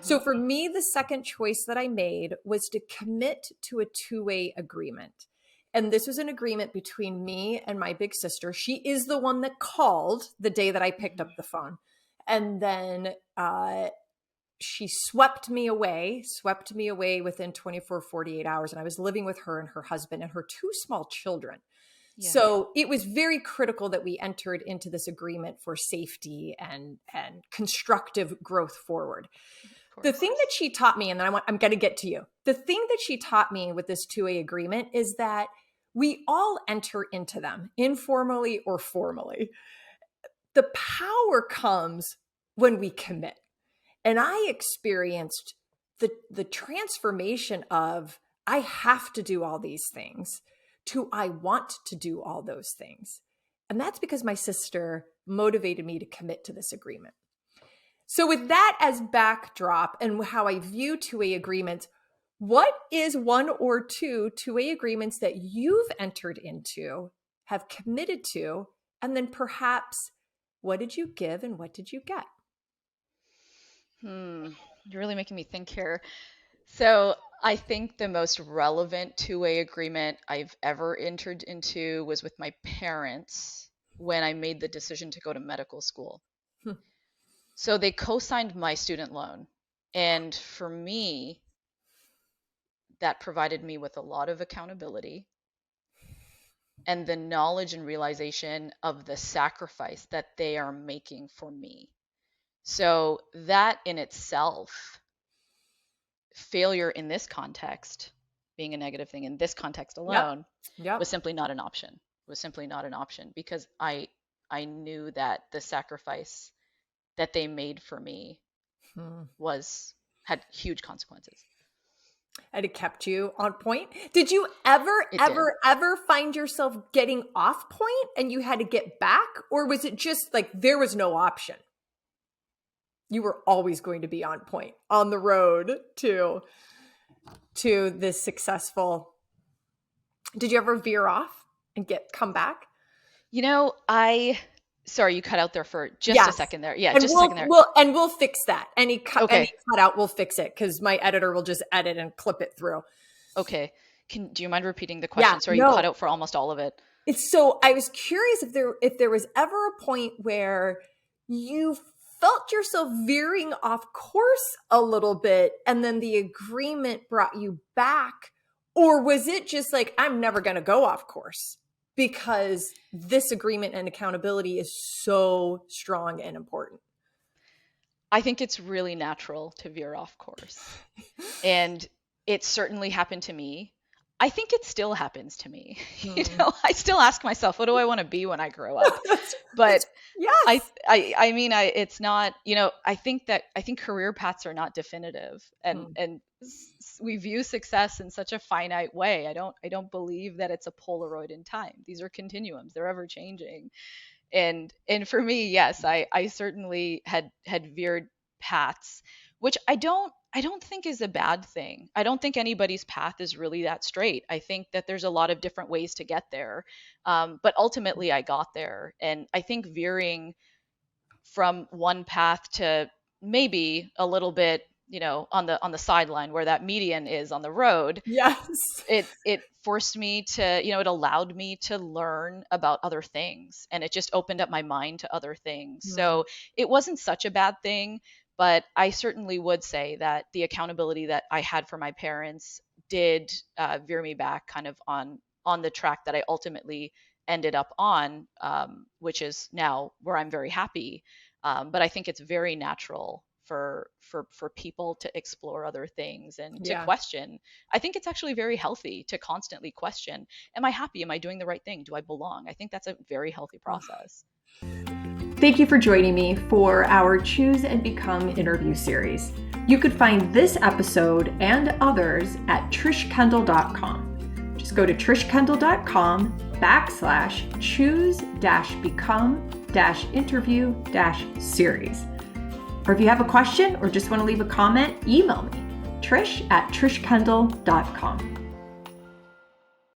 So for me, the second choice that I made was to commit to a two-way agreement. And this was an agreement between me and my big sister. She is the one that called the day that I picked up the phone. And then she swept me away within 24, 48 hours. And I was living with her and her husband and her two small children. Yeah. So it was very critical that we entered into this agreement for safety and constructive growth forward. The thing that she taught me, and then I'm going to get to you. The thing that she taught me with this two-way agreement is that we all enter into them, informally or formally. The power comes when we commit. And I experienced the transformation of I have to do all these things to I want to do all those things. And that's because my sister motivated me to commit to this agreement. So with that as backdrop and how I view two-way agreements, what is one or two two-way agreements that you've entered into, have committed to, and then perhaps what did you give and what did you get? You're really making me think here. So I think the most relevant two-way agreement I've ever entered into was with my parents when I made the decision to go to medical school. So they co-signed my student loan. And for me, that provided me with a lot of accountability and the knowledge and realization of the sacrifice that they are making for me. So that in itself, failure in this context, being a negative thing in this context alone, was simply not an option. Because I knew that the sacrifice that they made for me had huge consequences. And it kept you on point. Did you ever find yourself getting off point and you had to get back? Or was it just like there was no option? You were always going to be on point on the road to this successful. Did you ever veer off and come back? Sorry, you cut out there for just a second there. Yeah, just a second there. We'll fix that. Any cut out, we'll fix it because my editor will just edit and clip it through. Okay. Do you mind repeating the question? Sorry, you cut out for almost all of it. So I was curious if there was ever a point where you felt yourself veering off course a little bit and then the agreement brought you back, or was it just like, I'm never going to go off course? Because this agreement and accountability is so strong and important. I think it's really natural to veer off course. And it certainly happened to me. I think it still happens to me. I still ask myself, what do I want to be when I grow up? But yes. I mean, it's not, I think career paths are not definitive, and we view success in such a finite way. I don't believe that it's a Polaroid in time. These are continuums. They're ever changing. And for me, yes, I certainly had veered paths, which I don't think is a bad thing. I don't think anybody's path is really that straight. I think that there's a lot of different ways to get there. But ultimately I got there. And I think veering from one path to maybe a little bit, on the sideline where that median is on the road. Yes. It forced me to, it allowed me to learn about other things, and it just opened up my mind to other things. So it wasn't such a bad thing. But I certainly would say that the accountability that I had for my parents did veer me back kind of on the track that I ultimately ended up on, which is now where I'm very happy. But I think it's very natural for people to explore other things and to question. I think it's actually very healthy to constantly question, am I happy? Am I doing the right thing? Do I belong? I think that's a very healthy process. Thank you for joining me for our Choose and Become interview series. You could find this episode and others at trishkendall.com. Just go to trishkendall.com/choose-become-interview-series. Or if you have a question or just want to leave a comment, email me, trish@trishkendall.com.